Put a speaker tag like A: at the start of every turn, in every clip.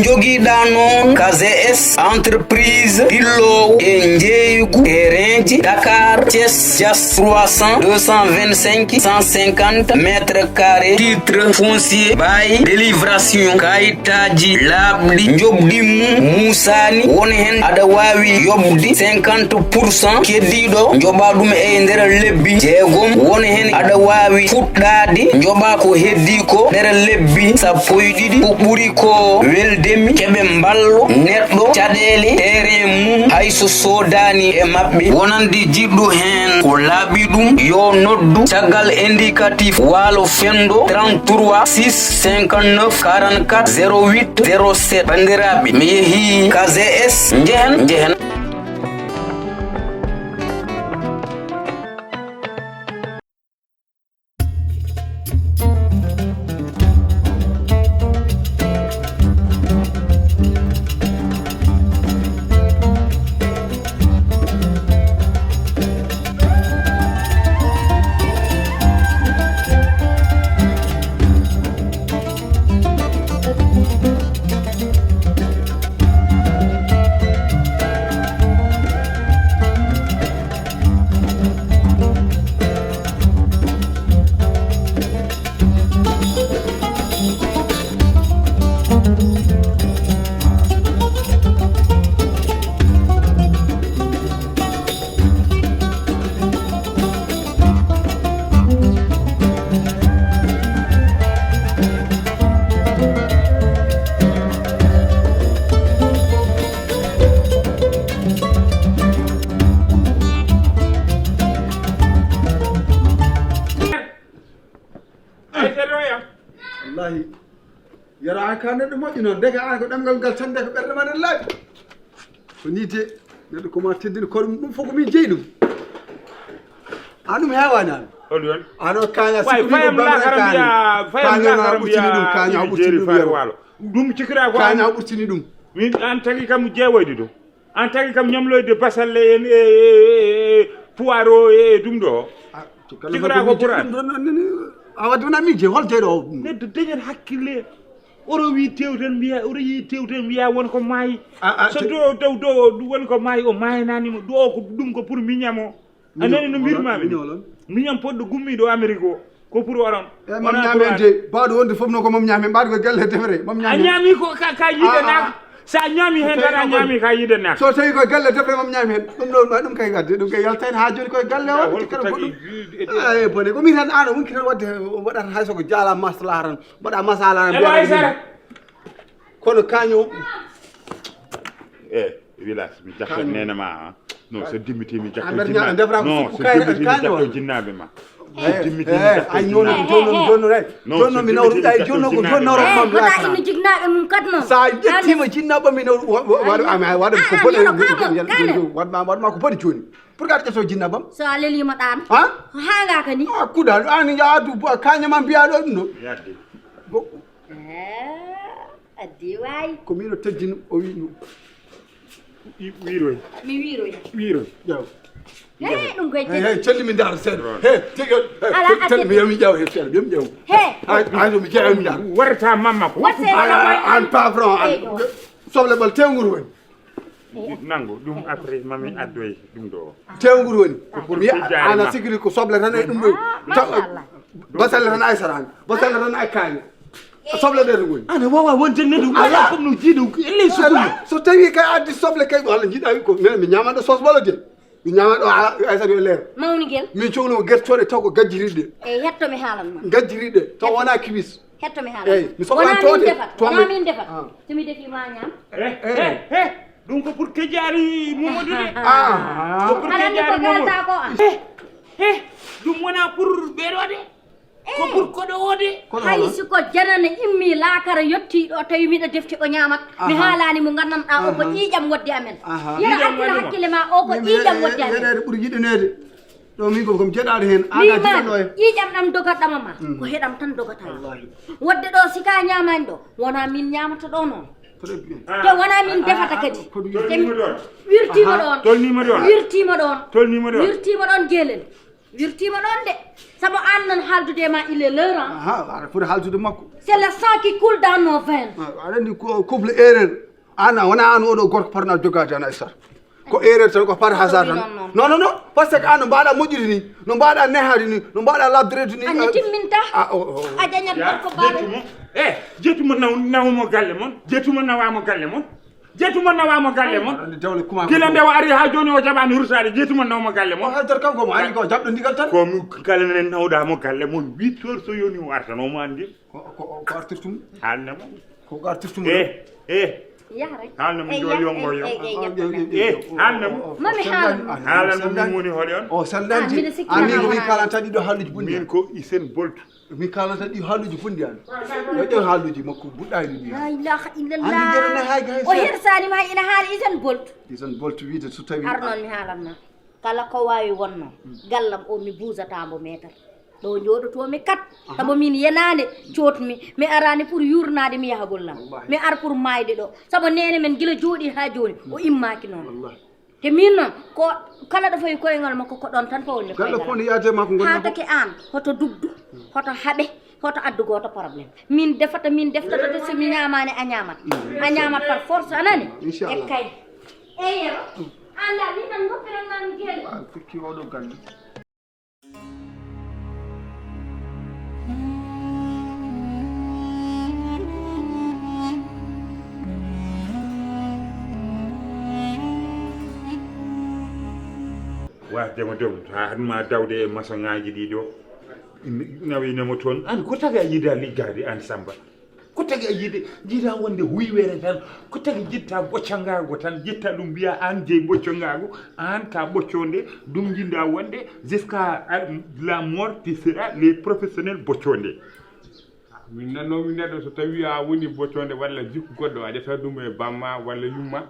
A: jogiɗa non KZS entreprise Pillow et Njeygu terrain Dakar Thiès Dias 300 225 150 mètres carrés. Titre foncier bail délivration kayitaji labdi jobdimu musani woni hen ada wawi yobdi 50% keddido joba dum e nder lebbi jeegom woni hen ada wawi fuddade joba ko heddi ko nder lebbi sappo e didi ko buri ko weldemi kebe mballo neddo cadele terrain mum hayso sodani e mabbe wonandi jiddu hen ko labi dum yo noddu tagal indicatif walo fendo 33 6 59 44 08 07 bandirabe mi yehi KZS njehen
B: yara kana dum moƴƴi non daga an ko damgal gal tan de ko berde man laabi ko nite neddo ko ma teddin ko dum fof ko min jeyi dum anum hewana
C: olyon
B: ano kanya
C: sikuri dum fayam dum kanya burtini dum walo dum cikira ko
B: kanya burtini dum
C: min an tagi kam jeewoyde dum an tagi kam ñamloyde basalle en poiro e dum do cikira ko burat
B: awadi wona min je hol jeedo
C: neddo deñat hakkille oro wi tewten biya oro yi tewten biya won ko mayi so do won ko mayi o mayinani mo do ko dum ko pour miñamo anani no birmami miñam poddo gummi do Amerique ko pour oron
B: mom ñamede baado wonde fof no ko mom ñame baado ko gelle defre mom ñame
C: ñami ko ka yide nak sa ñami hen dara ñami ka yide nak
B: so tawi ko gelle defre mom ñame hen dum kay gadde dum kay yaltane ha joni ko galle o tikara bodum ay bone ko mi tan ano mun kitan wadde wadata hayso ko jala maslaha ran bada masala ran kono kaño
C: village mi jakko nena ma non so dimmiti mi jakko
B: jinnabe non so dimmiti mi jakko
C: jinnabe ma
B: ay non jonno rek jonno mi nawru ay jonno ko jonno ro mam la
D: ina jignabe mum kadno
B: sa jettima jinnabe mi nawru wadu ama wadu ko bodi wadma ko bodi joni pour gade keso jinnabam
D: so alelima dan
B: ha
D: hanga kani
B: kudal an yaadu kanya mam biya do no
C: yadde
D: addi way
B: ko mino teddino o wi no
C: wiroy
D: mi wiroy
B: jaw
D: dum koy
B: celli mi ndar sen tego tel mi yami jaw sel bim jaw ay do mi jaw mi jaw
C: warta mamma ko
B: an pavron an soble bal tenguru woni
C: nango dum après mami addoy dum do
B: tenguru woni pour mi ana sigri ko soble tan e dum do basal tan ay saran basal tan ay kaani soble de ngoni
C: ana wawa wonte nedu ala comme no jiidu elle sukulu
B: so tawi kay addi soble kay wala jida ko mi nyama do sos bolo de mi nyama do ay sa do leer
D: mawni gel
B: mi ciowno gertode taw ko gajjiride
D: e hetto mi halan ma
B: gajjiride taw wona kibis
D: hetto mi halan
B: mi so wan tode
D: wona min defat tumi defi ma nyam
C: dum ko pour kejari Mamadou de
B: ko
D: pour kejari Mamadou
C: dum wona pour beero de ko pour kodo wode
D: haysi ko janana immi laakara yotti do tawi mi do defti o nyaamat mi haalani mo gannanta o ko ƴiƴam waddi amen yara akkila hakkile ma o ko ƴiƴam waddi amen
B: yede buri yidenede do min ko jeɗade hen aga jidano e
D: ƴiƴam dam dogatama ma ko hedam tan dogata wadde do sika nyaamani do wona min nyaamata do non te wona min defata kadi wirtima don
C: tolnima don
D: wirtima don gelel wirtima non de sabo an nan haldude ma il est l'heure
B: aha pour haldude makko
D: c'est le sang qui coule dans nos veines
B: adani couple erreur ana wana an odo gorko parna jogade ana sar ko erreur tan ko par hasard tan non non non parce que an mbaada mojjiri ni no mbaada nehadi ni no mbaada labdrede ni
D: ani timminta a jañat ko baade
C: jettuma nawmo galle mon jettuma nawamo galle mon jettuma nawamo galle mon kila ndewa ari ha joni o jabani rursade jettuma nawmo galle mon
B: haydar kanko mo ani ko jabdo ndigal tan
C: ko kala nen nawdamo galle mon 8 heures so yoni o artano mo andi
B: ko artirtum
C: halnamo
B: ko artirtum
C: halna mo joli yongo yo halna mo
D: mami
C: halal mo woni holion
B: o sallanji ami ko mi kalanta dido halluji bundi
C: min ko isen boltu
B: mi kalanta di halluji bundi an do halluji makko buddaani ni
D: la ilaha illallah o hirsani ma ina haali isen boltu
B: wiide so tawi
D: arnon mi haalanna kala ko wawi wonno gallam o mi buusatambo metar do jodoto mi kat tabo min yenande ciotmi mi arani pour yurnade mi yaha gollam mi ar pour mayde do sabo nene men gila jodi ha joni o immaki non te min non ko kala da fay koyngal makko ko don tan fawni
B: kala foni yaade makko gon
D: ha take an hoto dubdu hoto habe hoto addu goto problème min defata de so mi nyamane a nyamat par force anani e kay eyero anda ni tan goppere man gel
B: fikki odo galle
C: wasdema dom ha hanma dawde e maçon-ngaji ɗi ɗo nawinemo toon an ko tagi a yiida liggade an Samba ko tagi a jiida wonde huywere tan ko tagi jitta ɓoccangago tan jitta ɗum mbiya an jeeyi ɓoccangago an ka ɓocconde ɗum jinda wonde jusqu'à la mort tu seras les professionnels ɓocconde
E: min nannomi neɗɗo so tawi a woni ɓocconde walla jikku goɗɗo a ƴetta ɗum e bamma walla yumma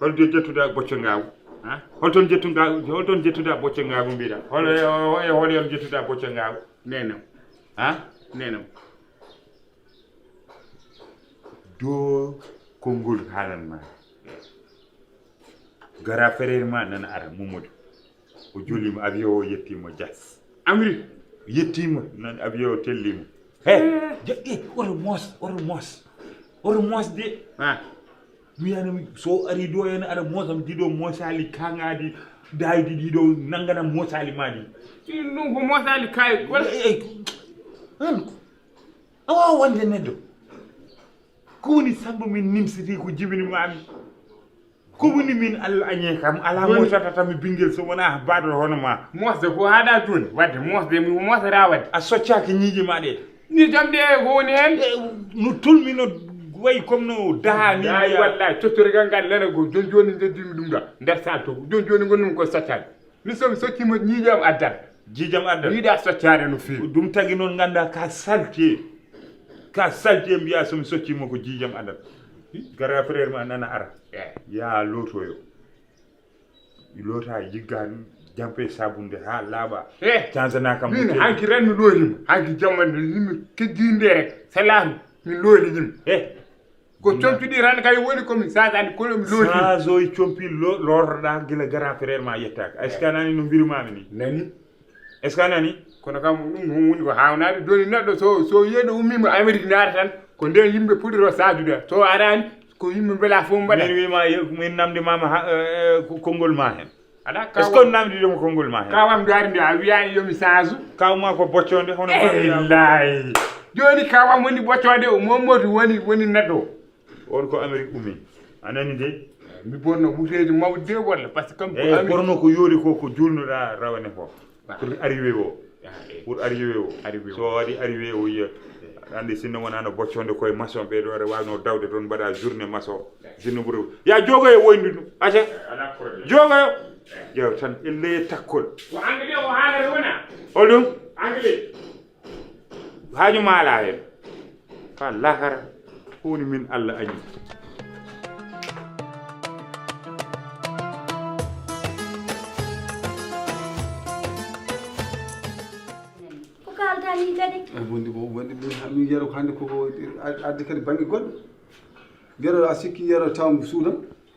C: holto jettuɗa ɓoccangago holton jettuɗa ɓoccangago mbiɗa hol jettuɗa ɓoccangago
E: nenam nenam
C: do konngol haalanma gara frère ma nana ara Mamadou o jolima avion o yettima Dias
E: Amérique
C: yettima nan avion o tellima oto moos de wiyanami so ari do en aɗa moosam ɗiɗo moosali kaŋadi daydi ɗiɗo nangganam moosali maɗi
E: ɗum ko moosali kay
C: an a wawa wonde neɗɗo ko woni Samba min nimsiti ko jibini mami ko woni min Allah añe kam ala mootata tami bingel so wona baɗo hono ma
E: moosde ko haɗa joni wadde moosde mi moosata wadde
C: a soccaki ñiiji ma ɗe
E: ni jamde ko woni hen
C: no tulmino way comme no dahani
E: ay wallahi tottorigal ngal lana go joni ndeddimi ɗum ɗa nder sal to joni gonɗum ko soccade mi somi soccima ñiijam addat yiiɗa soccade no fewi
C: ɗum tagi noon ganda ka salte mbiya somi soccima ko jiijam addat gara frère ma nana ara ya lootoyo loota jigga jampe sabunde ha laaɓa cansana kam
E: min hanki ren mi loolima hanki jammande yimɓe keddinde rek salamu min looli yimɓe ko compiɗi tan kay woni komi sasani konomi looli
C: sasoy compi lorɗa gila gara frère ma yettaka est ce que a nani no mbirumami ni
E: nani
C: est ce que a nani
E: kono kam ɗum woni ko hawnade joni neɗɗo so yeeɗo ummima Amérique naata tan ko nden yimɓe puɗɗoro sajude so arani ko yimɓe beela fof mbaɗa
C: min wima min namdimama konngol ma hen aɗa est ce que namdidemo konngol ma hen
E: kawam dari nde a wiyani yomi sage
C: kawma ko bocconde hono
E: illahi joni kawam woni boccode o Mamadou woni neɗɗo
C: on ko Amérique ummi anani de
E: mi bonno wuteji mawɗe de walla par ce que kam
C: ko borno ko yoori ko julnuɗa rawane ko pour arrivé o so waɗi arrivé o yiya andi sinno wonano bocconde koye maçon ɓe ɗo aɗa wawno dawde toon mbaɗa journée maçon sinno ɓuuri ya jogoyo woyndi ɗum aca jogoyo ƴeew tan elle takkol
E: ko anglais o haalata wona
C: hoɗum
E: anglais
C: hañuma ala hen fa lahara woni min Allah añi
D: ko kaldani kadi
B: wondi mi yero ko hande ko adde kadi banggue goɗɗo yero a sikki yero tawmo suudan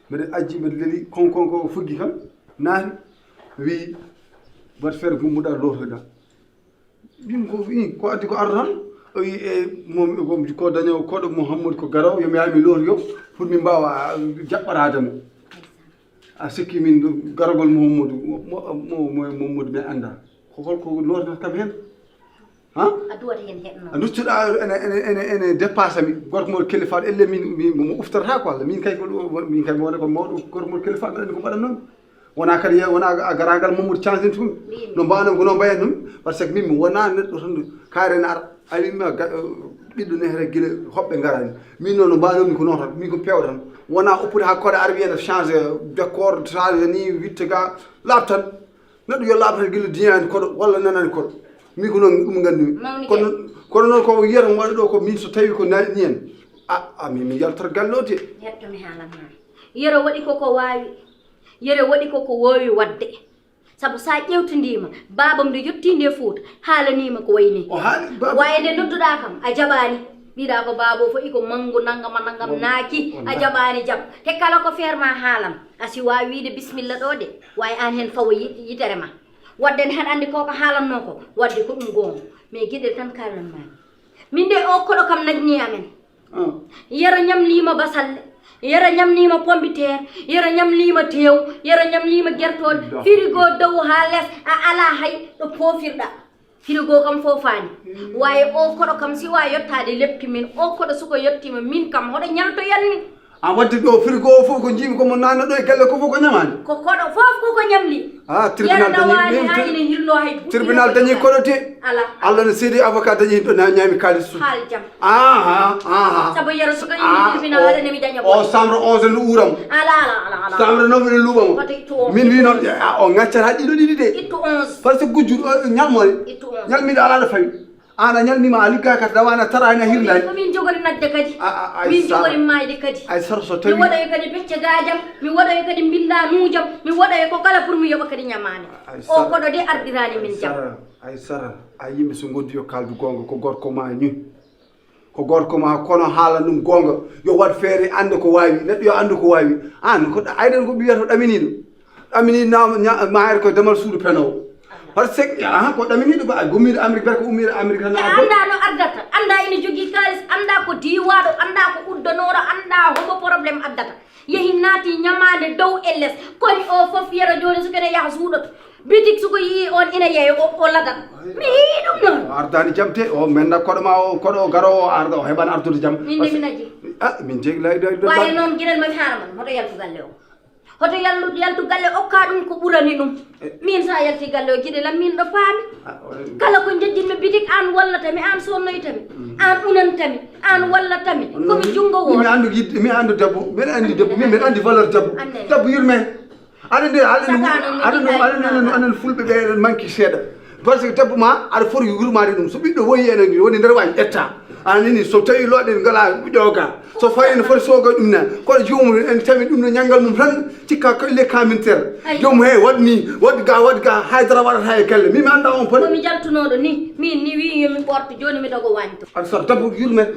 B: mbeɗa ajji mbeɗa leeli konkon ko fuggi kam naati wi bat feere gummuɗa lotoɗa ɗum ko addi ko ardo tan o wi mom ko daño koɗo Mouhamadou ko garaw yomi yaha mi lotoyo pour min mbawa jaɓɓarademo a sikki min garagol Mouhamadou Mouhamadou mi anda ko holko lotata kam hen ha a duttuɗa ene dépasse mi gorko mo kilifaɗo elle mo uftata ko Allah min kay mi wona ko mawɗo gorko mo kilifaɗo andi ko mbaɗat noon wona kadi wona a garagal Mamadou changé tumi no mbanom ko no mbayen ɗum par ce que min mi wona neɗɗo tan kaarene ara alima ɓiɗɗo nehre guila hoɓɓe garani min noon no mbanomi ko noon tan min ko pewɗo tan wona oppude ha koɗe ara wiyene changé décor changé ni witte ga laaɓ tan neɗɗo yo laaɓ tan guila diyani koɗo walla nanani koɗo min ko noon ɗum gandumi kono noon ko yiyata mo waɗa ɗo ko min so tawi ko ni en min mi yaltora galle o te
D: hettomi haalanma yero waɗi koko wawi yero waɗi koko wowi wadde sabu sa ƴewtidima babam nde yettinde Fouta haalanima ko wayni waye nde nodduɗa kam a jaɓani mbiɗa ko babo fo iko mangu nangam naaki a jaɓani jaab te kala ko feerma haalam asi wawi wiide bisimilla ɗo de wawi an hen fawo yitere ma wadde hen andi koko haalanno ko wadde ko ɗum gonga mais gueɗel tan kalanmami min de o koɗo kam najni amen yero ñamlima basalle yero ñamlima pombiteer yero ñamlima tew yero ñamlima guertoɗe frigo dow ha less a ala hay ɗo pofirɗa frigo kam fofani wawi o koɗo kam si wawi yettade leppi min o koɗo suko yettima min kam hoɗo ñaltoyanmi
B: wadde ɗo frigo o fof ko jimi komo nana ɗo e galle ko fof ko ñamani
D: ko koɗo fof koko ñamli
B: tribunal dañi koɗo te Allah ne seedi avocat dañi ɗo ñami kalis su
D: haal jam sabu yero suko yiɗi tribunal waɗanemi daña
B: o chambre 11 no uuram
D: ala
B: chambre 9 ne luuɓamo min wi noon o gaccata ɗiɗo ɗiɗi de
D: ittu 11
B: par ce que gujjuɗo ñalmode ñalmiɗo ala no fawi ana ñalmima a ligga kadi dawana tarani a hirlani
D: min jogori nadde kadi min jogori mayde kadi
B: ay sara so tawi
D: mi waɗoy kadi becce gajam mi waɗoy kadi mbinda nuujam mi waɗoy ko kala pour mi yoɓa kadi ñamani o koɗo de ardirani min jam
B: ay sara a yimɓe so gondi yo kaldu gonga ko gorko ma ni ko gorko ma kono haala ɗum gonga yo wat feere ande ko wawi neɗɗo yo andu ko wawi an ko ayɗen ko ɓiyato ɗaminiɗo ɗamini mayre ko demal suudu penowo par ce que ko ɗaminiɗo ko a gummiɗo Amérique berko ummiɗo Amérique tan
D: anda no ardata anda ene jogui kalis anda ko diwaɗo anda ko uddanoro anda homo probléme addata yeehi naati ñamade dow e less koñ o foof yero joni sukene yaaha suuɗoto bitik suko yii on ina yeeyo o ladat mi yii ɗum noon
B: ardani jaam te o menna koɗo ma o koɗo garowo arda o heɓani ardude jaam
D: min de min aji
B: min jeegi layɗo
D: wawi noon guiɗel mami haala man hoto yaltu galle o hoto yaltu galle okka ɗum ko ɓurani ɗum min sa yalti galle o guiɗelam min ɗo paami kala ko jeddinmi bitik an wallatami an sonnoytami an unantami an wallatami komi jungo wo
B: mi andu yidde mi andu debbo mbeɗa andi debbo min mbeɗa andi valeur debbo yurmen aɗa fulɓe ɓe eɗen manque seeɗa par ce que debbo ma aɗa foti yurmade ɗum so ɓiɗɗo woyi enen woni nder wañi ƴetta anani so tawi looɗen ngala ɓiɗɗo ga so fayi ne foti soga ɗum na koɗo jomum en tawi ɗum no ñanggal mum tan cikka ko le kamintere jomum he waɗni waɗi ga haydara waɗata e galle mimi anda on pone
D: mi jaltunoɗo ni min ni wi yomi ɓorto joni mi ɗogo wañto
B: aɗa sora debbo yurmen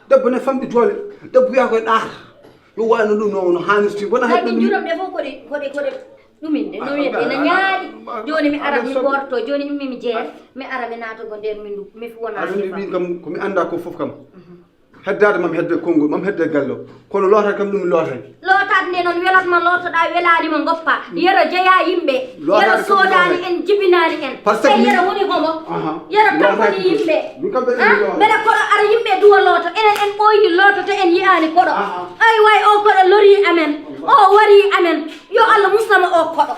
B: debbo ne famɗi doole debbo wiya koye ɗaata yo wayno ɗum no hannirti wona
D: hayɗi juram ɗe fof koɗe ɗuminde no wiyete no ñaaɗi joni mi ara mi ɓorto joni mi jeer mi ara mi naatogo nder mi wona
B: min kam komi anda ko foof kam heddade mami hedde konngol mami hedde galle o kono lootade kam ɗum mi lootani
D: lootade nde noon welatma lootoɗa welanima goppa yero jeeya yimɓe yero soodani en jibinani en e yero woni homo yero tampani yimɓe mbeɗa koɗo ara yimɓe duwa looto enen en ɓooyi loototo en yiyani koɗo ay way o koɗo lori amen o wari amen yo Allah musnama o koɗo